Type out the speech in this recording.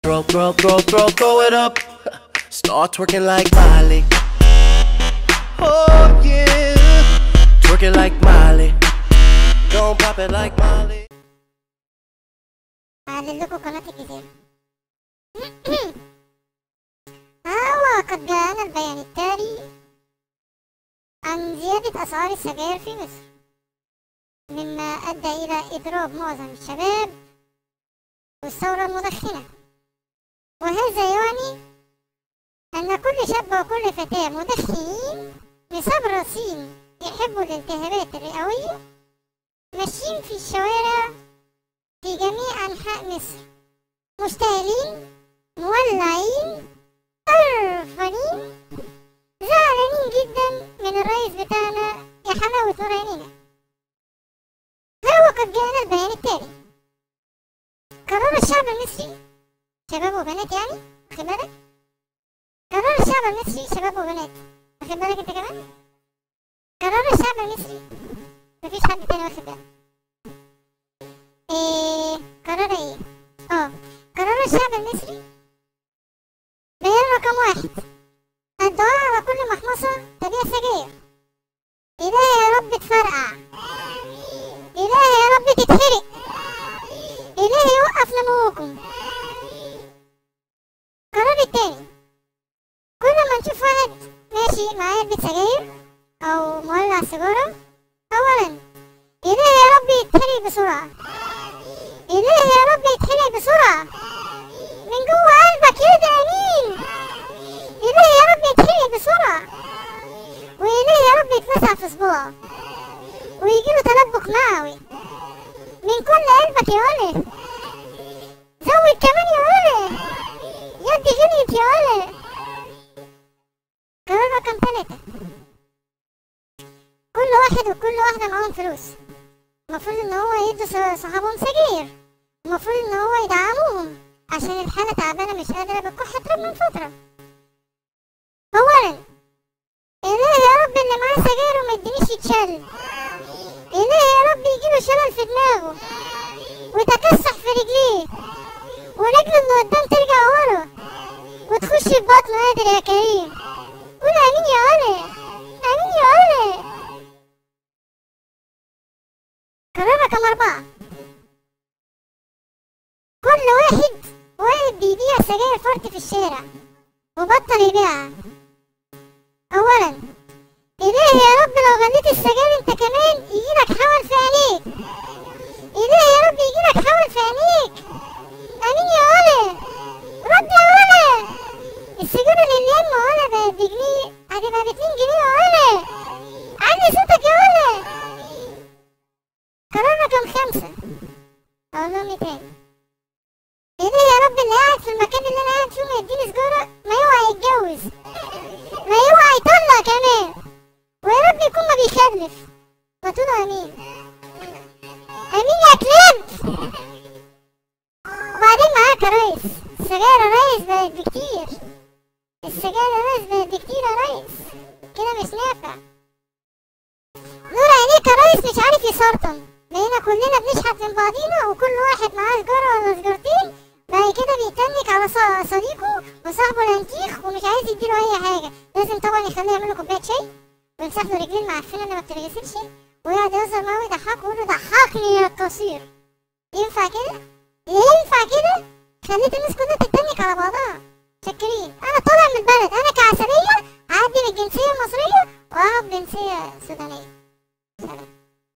Throw it up. Start twerking like Miley. Oh yeah, twerking like Miley. Don't pop it like Miley. أعلن لكم قناتي الجديدة. وقد جاءنا البيان التالي عن زيادة أسعار السجاير في مصر، مما أدى إلى إضراب معظم الشباب والثورة المدخنة، وهذا يعني أن كل شاب وكل فتاة مدخنين بسبب رصين يحبوا الالتهابات الرئوية ماشيين في الشوارع في جميع أنحاء مصر، مشتعلين مولعين قرفانين زعلانين جدا من الرئيس بتاعنا يا حلاوة نور عينينا. وقد جاءنا البيان التالي: قرار الشعب المصري شباب وبنات، يعني واخد بالك؟ قرار الشعب المصري شباب وبنات، واخد بالك انت كمان؟ قرار الشعب المصري مفيش حد تاني واخد باله. قرار ايه؟ قرار الشعب المصري بيان رقم 1: الدعاء على كل محمصة تبيع سجاير. إلهي يا رب تفرقع، إلهي يا رب تتحرق، إلهي يوقف نموكم. القرار التاني: كل ما نشوف واحد ماشي معاه علبة سجاير أو مولع سيجارة، أولا إلهي يا رب يتحرق بسرعة، إلهي يا رب يتحرق بسرعة من جوه قلبك كده، آمين. إلهي يا رب يتحرق بسرعة، وإلهي يا رب يتلسع في صباعه ويجيله تلبك معوي من كل قلبك يا ولد. زود كمان يا ولد، يدي غليت يا ولد. قرار رقم 3: كل واحد وكل واحدة معاهم فلوس، المفروض ان هو يدوا صحابهم سجاير، المفروض ان هو يدعموهم عشان الحالة تعبانة مش قادرة بتكح تراب من فترة. اولا إلهي يا رب اللي معاه سجاير وما يدينيش يتشل، إلهي يا رب يجيله شلل في دماغه وتكسح في رجليه ورجله اللي قدام ترجع ورا وتخش في بطنه، قادر يا كريم. قول آمين يا ولد، آمين يا ولد. قرار رقم 4: كل واحد بيبيع سجاير فرط في الشارع وبطل يبيعها. اولا إلهي يا رب لو غليت السجاير انت كمان يجيلك حول في عينيك، إلهي يا رب يجيلك حول في عينيك، امين يا ولد. رد يا ولد، السجارة اللي ياما ولا بقت بجنيه هتبقى ب2 جنيه يا ولد، علي صوتك يا ولد. قرار رقم 5: اقول لهم ايه تاني؟ إلهي يا رب اللي قاعد في المكان اللي انا قاعد فيه ما يديني سجارة، ما يوعى يتجوز، ما يوعى يطلق كمان، ويا رب يكون ما بيخلف. ما تقولوا امين، امين يا كلاب. وبعدين معاك يا ريس، السجاير يا ريس بقت بكتير، السجاير يا ريس بقت بكتير يا ريس، كده مش نافع. نور عينيك يا ريس مش عارف يسرطن، بقينا كلنا بنشحت من بعضينا وكل واحد معاه سجارة ولا سجارتين، بعد كده بيتنك على صديقه وصاحبه الانتيخ ومش عايز يديله اي حاجة. لازم طبعا يخليه يعمله كوباية شاي ويمسح له رجلين معفنة اللي ما بتتغسلش ويقعد يهزر معاه ويضحكه ويقول له ضحكني يا قصير. ينفع كده؟ ينفع كده؟ خليت الناس كلها تتنك على بعضها. شكرين، انا طالع من البلد، انا كعسلية هعدي من الجنسية المصرية وهاخد جنسية سودانية.